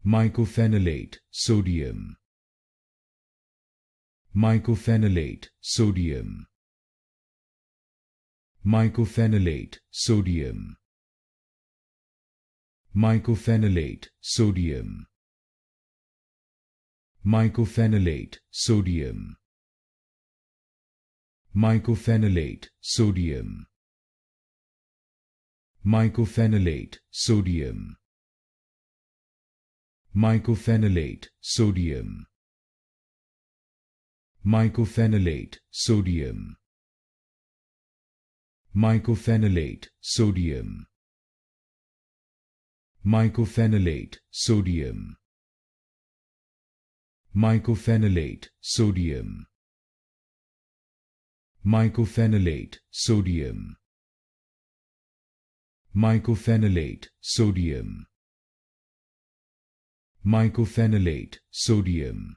Mycophenolate sodium. Mycophenolate sodium. Mycophenolate sodium. Mycophenolate sodium. Mycophenolate sodium. Mycophenolate sodium. Mycophenolate sodium. Mycophenolate sodium. Mycophenolate sodium. Mycophenolate sodium. Mycophenolate sodium. Mycophenolate sodium. Mycophenolate sodium. Mycophenolate sodium. Mycophenolate sodium.